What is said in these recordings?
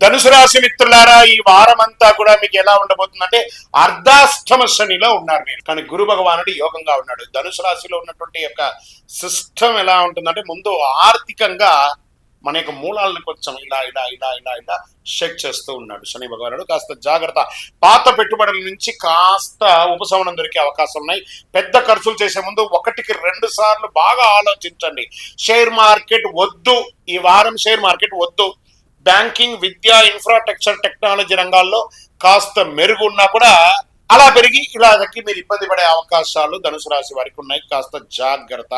ధనుసు రాశి మిత్రులారా, ఈ వారం అంతా కూడా మీకు ఎలా ఉండబోతుందంటే అర్ధాష్టమ శనిలో ఉన్నారు మీరు. కానీ గురు భగవానుడు యోగంగా ఉన్నాడు. ధనుసు రాశిలో ఉన్నటువంటి యొక్క సిస్టమ్ ఎలా ఉంటుందంటే, ముందు ఆర్థికంగా మన యొక్క మూలాలను కొంచెం ఇలా ఇలా ఇలా ఇలా ఇలా షేక్ చేస్తూ ఉన్నాడు శని భగవానుడు. కాస్త జాగ్రత్త. పాత పెట్టుబడుల నుంచి కాస్త ఉపశమనం దొరికే అవకాశం ఉన్నాయి. పెద్ద ఖర్చులు చేసే ముందు 1-2 సార్లు బాగా ఆలోచించండి. షేర్ మార్కెట్ వద్దు, ఈ వారం షేర్ మార్కెట్ వద్దు. బ్యాంకింగ్, విద్య, ఇన్ఫ్రాస్ట్రక్చర్, టెక్నాలజీ రంగాల్లో కాస్త మెరుగు ఉన్నా కూడా అలా పెరిగి ఇలా దక్కి మీరు ఇబ్బంది పడే అవకాశాలు ధనుసు రాశి వారికి ఉన్నాయి. కాస్త జాగ్రత్త.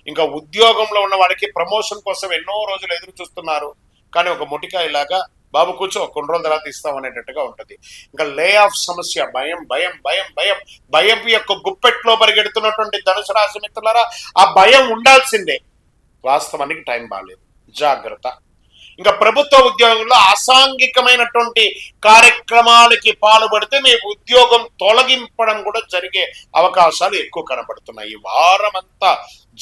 ఇంకా ఉద్యోగంలో ఉన్న వారికి ప్రమోషన్ కోసం ఎన్నో రోజులు ఎదురు చూస్తున్నారు, కానీ ఒక మొటికాయలాగా బాబు కూర్చో కొన్ని రోజుల తర్వాత ఇస్తాం అనేటట్టుగా ఉంటుంది. ఇంకా లే ఆఫ్ సమస్య, భయం భయం భయం భయం భయం యొక్క గుప్పెట్లో పరిగెడుతున్నటువంటి ధనుసు రాశి మిత్రులారా, ఆ భయం ఉండాల్సిందే. వాస్తవానికి టైం బాగాలేదు, జాగ్రత్త. ఇంకా ప్రభుత్వ ఉద్యోగంలో అసాంఘికమైనటువంటి కార్యక్రమాలకి పాల్పడితే మీ ఉద్యోగం తొలగింపడం కూడా జరిగే అవకాశాలు ఎక్కువ కనబడుతున్నాయి. ఈ వారం అంతా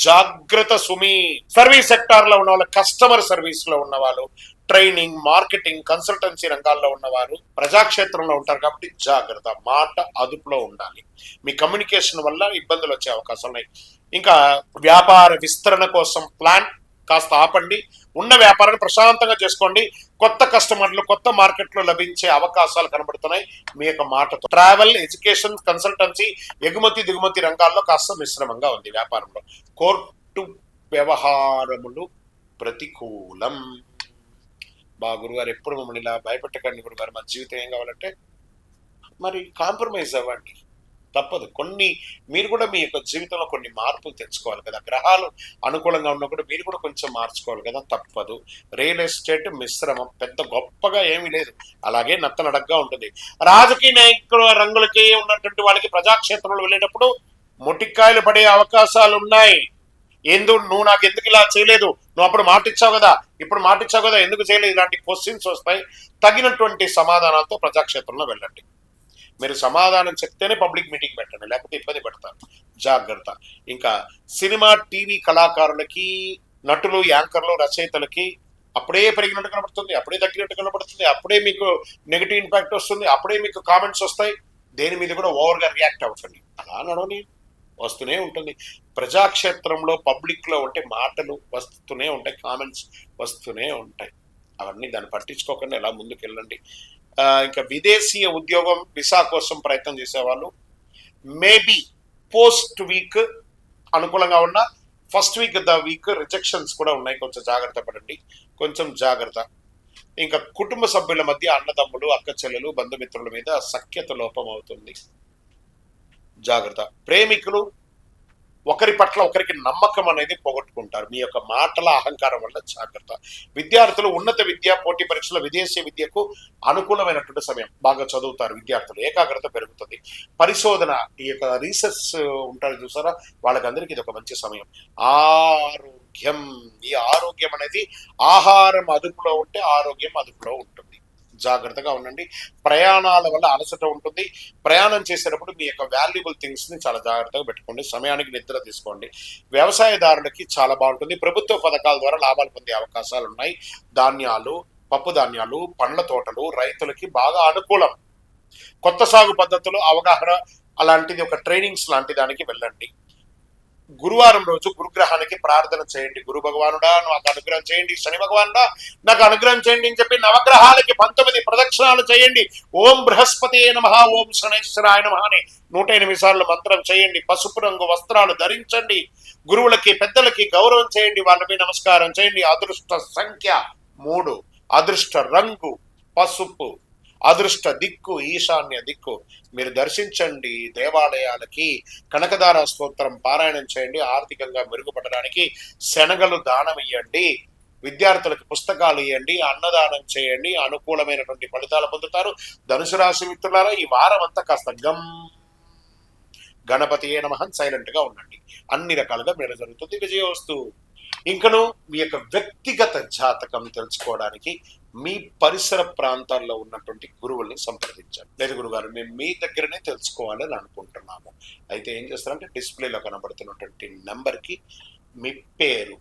జాగ్రత్త సుమి. సర్వీస్ సెక్టార్ లో ఉన్న వాళ్ళు, కస్టమర్ సర్వీస్ లో ఉన్న వాళ్ళు, ట్రైనింగ్, మార్కెటింగ్, కన్సల్టెన్సీ రంగాల్లో ఉన్నవారు ప్రజాక్షేత్రంలో ఉంటారు కాబట్టి జాగ్రత్త. మాట అదుపులో ఉండాలి. మీ కమ్యూనికేషన్ వల్ల ఇబ్బందులు వచ్చే అవకాశాలు ఉన్నాయి. ఇంకా వ్యాపార విస్తరణ కోసం ప్లాన్ కాస్త ఆపండి. ఉన్న వ్యాపారాన్ని ప్రశాంతంగా చేసుకోండి. కొత్త కస్టమర్లు, కొత్త మార్కెట్లు లభించే అవకాశాలు కనబడుతున్నాయి మీ యొక్క మాటతో. ట్రావెల్, ఎడ్యుకేషన్, కన్సల్టెన్సీ, ఎగుమతి దిగుమతి రంగాల్లో కాస్త మిశ్రమంగా ఉంది వ్యాపారంలో. కోర్టు వ్యవహారములు ప్రతికూలం. గురుగారు ఎప్పుడు మమ్మల్ని ఇలా భయపెట్టకండి గురుగారు, మన జీవితం ఏం కావాలంటే మరి కాంప్రమైజ్ అవ్వండి, తప్పదు. మీరు కూడా మీ యొక్క జీవితంలో కొన్ని మార్పులు తెచ్చుకోవాలి కదా. గ్రహాలు అనుకూలంగా ఉన్నా కూడా మీరు కూడా కొంచెం మార్చుకోవాలి కదా, తప్పదు. రియల్ ఎస్టేట్ మిశ్రమం, పెద్ద గొప్పగా ఏమీ లేదు, అలాగే నత్తనడగ్గా ఉంటుంది. రాజకీయ నాయకుల రంగులకి ఉన్నటువంటి వాళ్ళకి ప్రజాక్షేత్రంలో వెళ్ళేటప్పుడు మొటిక్కాయలు పడే అవకాశాలు ఉన్నాయి. నువ్వు నాకు ఎందుకు ఇలా చేయలేదు, నువ్వు అప్పుడు మాటిచ్చావు కదా, ఇప్పుడు మాటిచ్చావు కదా, ఎందుకు చేయలేదు, ఇలాంటి క్వశ్చన్స్ వస్తాయి. తగినటువంటి సమాధానాలతో ప్రజాక్షేత్రంలో వెళ్ళండి. మీరు సమాధానం చెప్తేనే పబ్లిక్ మీటింగ్ పెట్టండి, లేకపోతే ఇబ్బంది పెడతారు, జాగ్రత్త. ఇంకా సినిమా, టీవీ కళాకారులకి, నటులు, యాంకర్లు, రచయితలకి అప్పుడే పెరిగినట్టు కనబడుతుంది, అప్పుడే తగ్గినట్టు కనబడుతుంది, అప్పుడే మీకు నెగిటివ్ ఇంపాక్ట్ వస్తుంది, అప్పుడే మీకు కామెంట్స్ వస్తాయి. దేని మీద కూడా ఓవర్గా రియాక్ట్ అవ్వండి. అలా నడవని వస్తూనే ఉంటుంది. ప్రజాక్షేత్రంలో పబ్లిక్ లో ఉంటే మాటలు వస్తూనే ఉంటాయి, కామెంట్స్ వస్తూనే ఉంటాయి. అవన్నీ దాన్ని పట్టించుకోకుండా ఎలా ముందుకు వెళ్ళండి. ఇంకా విదేశీయ ఉద్యోగం, వీసా కోసం ప్రయత్నం చేసేవాళ్ళు మేబీ పోస్ట్ వీక్ అనుకూలంగా ఉన్న ఫస్ట్ వీక్ వీక్ రిజెక్షన్స్ కూడా ఉన్నాయి, కొంచెం జాగ్రత్త పడండి, కొంచెం జాగ్రత్త. ఇంకా కుటుంబ సభ్యుల మధ్య, అన్నదమ్ములు, అక్క చెల్లెలు, బంధుమిత్రుల మీద సఖ్యత లోపం అవుతుంది, జాగ్రత్త. ప్రేమికులు ఒకరి పట్ల ఒకరికి నమ్మకం అనేది పోగొట్టుకుంటారు మీ యొక్క మాటల అహంకారం వల్ల, జాగ్రత్త. విద్యార్థులు ఉన్నత విద్య, పోటీ పరీక్షల, విదేశీ విద్యకు అనుకూలమైనటువంటి సమయం, బాగా చదువుతారు విద్యార్థులు, ఏకాగ్రత పెరుగుతుంది. పరిశోధన, ఈ యొక్క రీసెర్చ్ ఉంటారు చూసారా, వాళ్ళకందరికీ ఇది ఒక మంచి సమయం. ఆరోగ్యం, ఈ ఆరోగ్యం అనేది ఆహారం అదుపులో ఉంటే ఆరోగ్యం అదుపులో ఉంటుంది, జాగ్రత్తగా ఉండండి. ప్రయాణాల వల్ల అలసట ఉంటుంది. ప్రయాణం చేసేటప్పుడు మీ యొక్క వాల్యుబుల్ థింగ్స్ ని చాలా జాగ్రత్తగా పెట్టుకోండి. సమయానికి నిద్ర తీసుకోండి. వ్యవసాయదారులకి చాలా బాగుంటుంది. ప్రభుత్వ పథకాల ద్వారా లాభాలు పొందే అవకాశాలు ఉన్నాయి. ధాన్యాలు, పప్పు ధాన్యాలు, పండ్ల తోటలు రైతులకి బాగా అనుకూలం. కొత్త సాగు పద్ధతులు అవగాహన అలాంటిది ఒక ట్రైనింగ్స్ లాంటి దానికి వెళ్ళండి. గురువారం రోజు గురుగ్రహానికి ప్రార్థన చేయండి. గురు భగవానుడా నాకు అనుగ్రహం చేయండి, శని భగవానుడా నాకు అనుగ్రహం చేయండి అని చెప్పి నవగ్రహాలకి 19 ప్రదక్షిణాలు చేయండి. ఓం బృహస్పతి నమః, ఓం శనేశ్వరాయ నమః అని 108 సార్లు మంత్రం చేయండి. పసుపు రంగు వస్త్రాలు ధరించండి. గురువులకి, పెద్దలకి గౌరవం చేయండి, వాళ్ళపై నమస్కారం చేయండి. అదృష్ట సంఖ్య 3, అదృష్ట రంగు పసుపు, అదృష్ట దిక్కు ఈశాన్య దిక్కు. మీరు దర్శించండి దేవాలయాలకి, కనకదార స్తోత్రం పారాయణం చేయండి. ఆర్థికంగా మెరుగుపడడానికి శనగలు దానం ఇవ్వండి. విద్యార్థులకు పుస్తకాలు ఇవ్వండి, అన్నదానం చేయండి. అనుకూలమైనటువంటి ఫలితాలు పొందుతారు. ధనుసు రాశి మిత్రులారా, ఈ వారం అంతా కాస్త గణపతియే నమః సైలెంట్ గా ఉండండి. అన్ని రకాలుగా మేలు జరుగుతుంది, విజయోస్తు. ఇంకను మీ యొక్క వ్యక్తిగత జాతకం తెలుసుకోవడానికి మీ పరిసర ప్రాంతాల్లో ఉన్నటువంటి గురువుల్ని సంప్రదించండి. లేదు గురుగారు మేము మీ దగ్గరనే తెలుసుకోవాలని అనుకుంటున్నాము, అయితే ఏం చేస్తారంటే డిస్ప్లేలో కనబడుతున్నటువంటి నెంబర్కి మీ పేరు,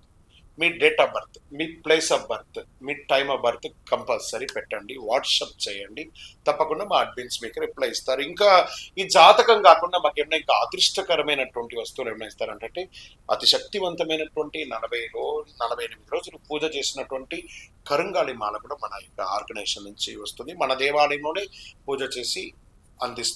మీ డేట్ ఆఫ్ బర్త్, మీ ప్లేస్ ఆఫ్ బర్త్, మీ టైమ్ ఆఫ్ బర్త్ కంపల్సరీ పెట్టండి, వాట్సప్ చేయండి. తప్పకుండా మా అడ్మిన్స్ మీకు రిప్లై ఇస్తారు. ఇంకా ఈ జాతకం కాకుండా మాకు ఏమైనా ఇంకా అదృష్టకరమైనటువంటి వస్తువులు ఏమైనా ఇస్తారంటే అతి శక్తివంతమైనటువంటి 48 రోజులు పూజ చేసినటువంటి కరుంగాళి మాల కూడా మన యొక్క ఆర్గనైజేషన్ నుంచి వస్తుంది. మన దేవాలయంలోనే పూజ చేసి అందిస్తున్నారు.